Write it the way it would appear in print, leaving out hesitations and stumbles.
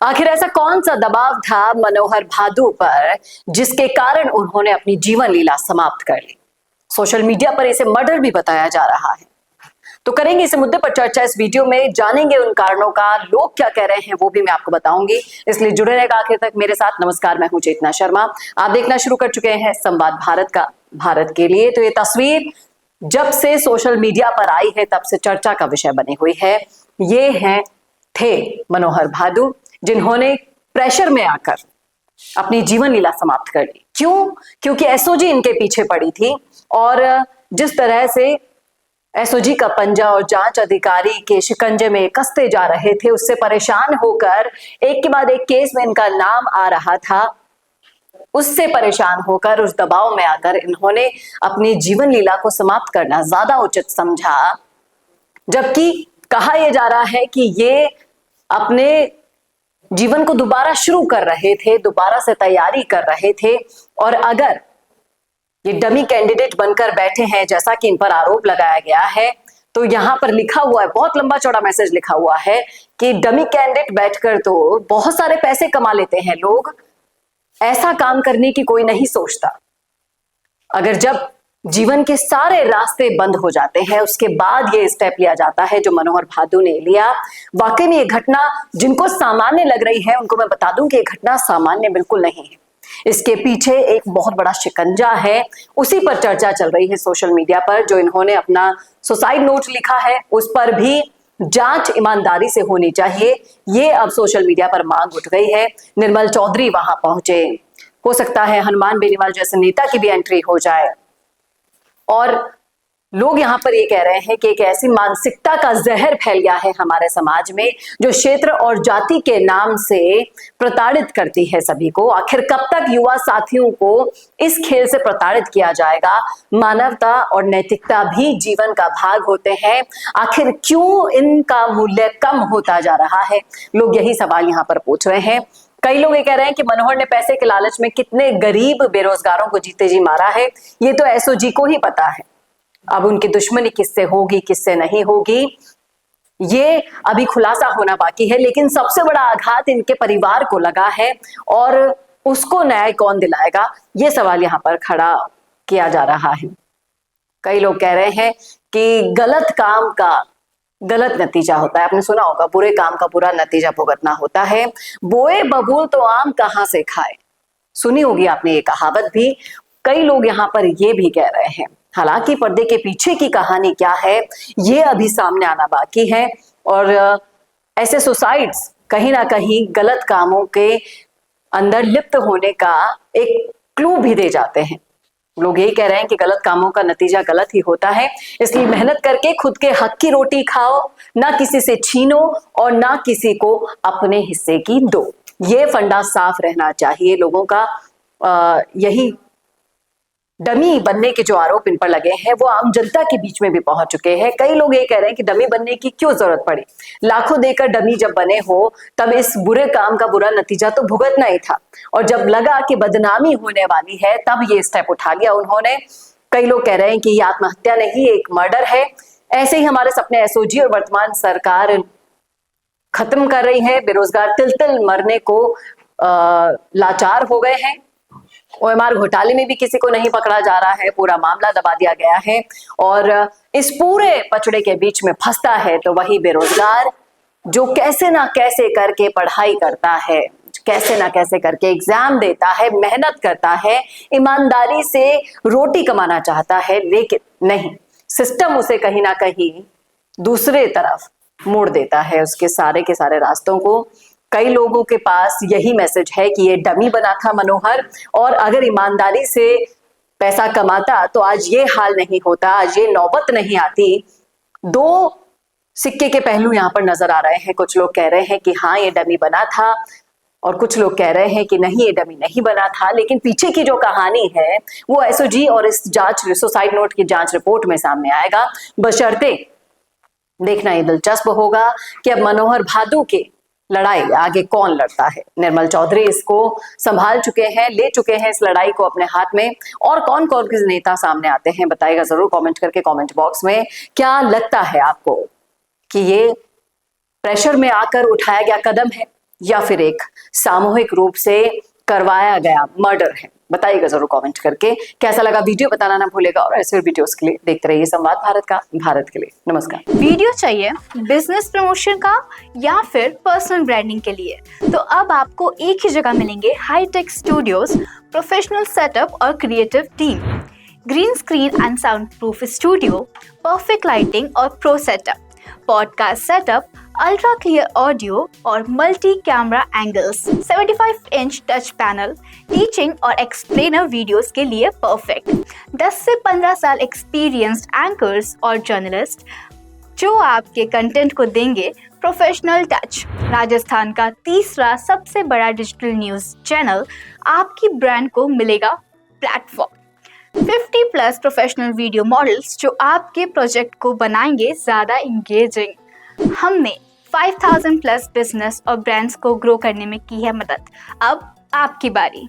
आखिर ऐसा कौन सा दबाव था मनोहर भादु पर जिसके कारण उन्होंने अपनी जीवन लीला समाप्त कर ली। सोशल मीडिया पर इसे मर्डर भी बताया जा रहा है। तो करेंगे इस मुद्दे पर चर्चा इस वीडियो में, जानेंगे उन कारणों का, लोग क्या कह रहे हैं वो भी मैं आपको बताऊंगी, इसलिए जुड़े रहेगा आखिर तक मेरे साथ। नमस्कार, मैं हूं चेतना शर्मा। आप देखना शुरू कर चुके हैं संवाद भारत का, भारत के लिए। तो ये तस्वीर जब से सोशल मीडिया पर आई है तब से चर्चा का विषय बनी हुई है। ये थे मनोहर भादु, जिन्होंने प्रेशर में आकर अपनी जीवन लीला समाप्त कर ली। क्यों? क्योंकि एसओजी इनके पीछे पड़ी थी और जिस तरह से एसओजी का पंजा और जांच अधिकारी के शिकंजे में कसते जा रहे थे, उससे परेशान होकर एक के बाद एक केस में इनका नाम आ रहा था, उससे परेशान होकर, उस दबाव में आकर इन्होंने अपनी जीवन लीला को समाप्त करना ज्यादा उचित समझा। जबकि कहा यह जा रहा है कि ये अपने जीवन को दोबारा शुरू कर रहे थे, दोबारा से तैयारी कर रहे थे, और अगर ये डमी कैंडिडेट बनकर बैठे हैं जैसा कि इन पर आरोप लगाया गया है, तो यहां पर लिखा हुआ है, बहुत लंबा चौड़ा मैसेज लिखा हुआ है कि डमी कैंडिडेट बैठकर तो बहुत सारे पैसे कमा लेते हैं लोग, ऐसा काम करने की कोई नहीं सोचता। अगर जब जीवन के सारे रास्ते बंद हो जाते हैं, उसके बाद ये स्टेप लिया जाता है जो मनोहर भादु ने लिया। वाकई में ये घटना जिनको सामान्य लग रही है, उनको मैं बता दूं कि ये घटना सामान्य बिल्कुल नहीं है। इसके पीछे एक बहुत बड़ा शिकंजा है, उसी पर चर्चा चल रही है सोशल मीडिया पर। जो इन्होंने अपना सुसाइड नोट लिखा है, उस पर भी जांच ईमानदारी से होनी चाहिए, ये अब सोशल मीडिया पर मांग उठ गई है। निर्मल चौधरी वहां पहुंचे, हो सकता है हनुमान बेनीवाल जैसे नेता की भी एंट्री हो जाए। और लोग यहां पर ये कह रहे हैं कि एक ऐसी मानसिकता का जहर फैल गया है हमारे समाज में जो क्षेत्र और जाति के नाम से प्रताड़ित करती है सभी को। आखिर कब तक युवा साथियों को इस खेल से प्रताड़ित किया जाएगा? मानवता और नैतिकता भी जीवन का भाग होते हैं, आखिर क्यों इनका मूल्य कम होता जा रहा है? लोग यही सवाल यहां पर पूछ रहे हैं। कई लोग ये कह रहे हैं कि मनोहर ने पैसे के लालच में कितने गरीब बेरोजगारों को जीते जी मारा है, ये तो एसओजी को ही पता है। अब उनकी दुश्मनी किससे होगी, किससे नहीं होगी, ये अभी खुलासा होना बाकी है। लेकिन सबसे बड़ा आघात इनके परिवार को लगा है, और उसको न्याय कौन दिलाएगा, ये सवाल यहाँ पर खड़ा किया जा रहा है। कई लोग कह रहे हैं कि गलत काम का गलत नतीजा होता है। आपने सुना होगा, बुरे काम का बुरा नतीजा भुगतना होता है। बोए बबूल तो आम कहां से खाए, सुनी होगी आपने ये कहावत भी। कई लोग यहाँ पर ये भी कह रहे हैं, हालांकि पर्दे के पीछे की कहानी क्या है ये अभी सामने आना बाकी है, और ऐसे सुसाइड्स कहीं ना कहीं गलत कामों के अंदर लिप्त होने का एक क्लू भी दे जाते हैं। लोग यही कह रहे हैं कि गलत कामों का नतीजा गलत ही होता है, इसलिए मेहनत करके खुद के हक की रोटी खाओ, ना किसी से छीनो और ना किसी को अपने हिस्से की दो। ये फंडा साफ रहना चाहिए लोगों का। यही डमी बनने के जो आरोप इन पर लगे हैं वो आम जनता के बीच में भी पहुंच चुके हैं। कई लोग ये कह रहे हैं कि डमी बनने की क्यों जरूरत पड़ी, लाखों देकर डमी जब बने हो तब इस बुरे काम का बुरा नतीजा तो भुगतना ही था, और जब लगा कि बदनामी होने वाली है तब ये स्टेप उठा लिया उन्होंने। कई लोग कह रहे हैं कि ये आत्महत्या नहीं, एक मर्डर है। ऐसे ही हमारे सपने एसओजी और वर्तमान सरकार खत्म कर रही है। बेरोजगार तिल तिल मरने को लाचार हो गए हैं। ओएमआर घोटाले में भी किसी को नहीं पकड़ा जा रहा है, पूरा मामला दबा दिया गया है, और इस पूरे पचड़े के बीच में फंसता है तो वही बेरोजगार जो कैसे ना कैसे करके पढ़ाई करता है, कैसे ना कैसे करके एग्जाम देता है, मेहनत करता है, ईमानदारी से रोटी कमाना चाहता है, लेकिन नहीं, सिस्टम उसे कहीं ना कहीं दूसरे तरफ मोड़ देता है, उसके सारे के सारे रास्तों को। कई लोगों के पास यही मैसेज है कि ये डमी बना था मनोहर, और अगर ईमानदारी से पैसा कमाता तो आज ये हाल नहीं होता, आज ये नौबत नहीं आती। दो सिक्के के पहलू यहाँ पर नजर आ रहे हैं। कुछ लोग कह रहे हैं कि हाँ ये डमी बना था, और कुछ लोग कह रहे हैं कि नहीं ये डमी नहीं बना था। लेकिन पीछे की जो कहानी है वो एसओजी और इस जांच, सुसाइड नोट की जांच रिपोर्ट में सामने आएगा। बशर्ते देखना ये दिलचस्प होगा कि अब मनोहर भादु के लड़ाई आगे कौन लड़ता है। निर्मल चौधरी इसको संभाल चुके हैं, ले चुके हैं इस लड़ाई को अपने हाथ में, और कौन कौन किस नेता सामने आते हैं बताइएगा जरूर कमेंट करके कमेंट बॉक्स में। क्या लगता है आपको कि ये प्रेशर में आकर उठाया गया कदम है, या फिर एक सामूहिक रूप से करवाया गया मर्डर है? बताइएगा जरूर कमेंट करके। कैसा लगा वीडियो बताना ना भूलेगा, और ऐसे वीडियोस के लिए देखते रहिए संवाद भारत का, भारत के लिए। नमस्कार। वीडियो चाहिए बिजनेस प्रमोशन का या फिर पर्सनल ब्रांडिंग के लिए, तो अब आपको एक ही जगह मिलेंगे हाईटेक स्टूडियोज, प्रोफेशनल सेटअप और creative team, green screen and soundproof studio, perfect lighting और pro setup, podcast setup, ultra clear audio और multi camera angles, 75 inch touch panel, teaching और एक्सप्लेनर वीडियोस के लिए परफेक्ट, 10 से 15 साल experienced anchors और journalist जो आपके कंटेंट को देंगे प्रोफेशनल टच। राजस्थान का तीसरा सबसे बड़ा डिजिटल न्यूज़ चैनल आपकी ब्रांड को मिलेगा प्लेटफॉर्म। 50+ प्रोफेशनल वीडियो मॉडल्स जो आपके प्रोजेक्ट को बनाएंगे ज़्यादा इंगेजिंग। हमने 5000+ बिजनेस और ब्रांड्स को ग्रो करने में की है मदद। अब आपकी बारी।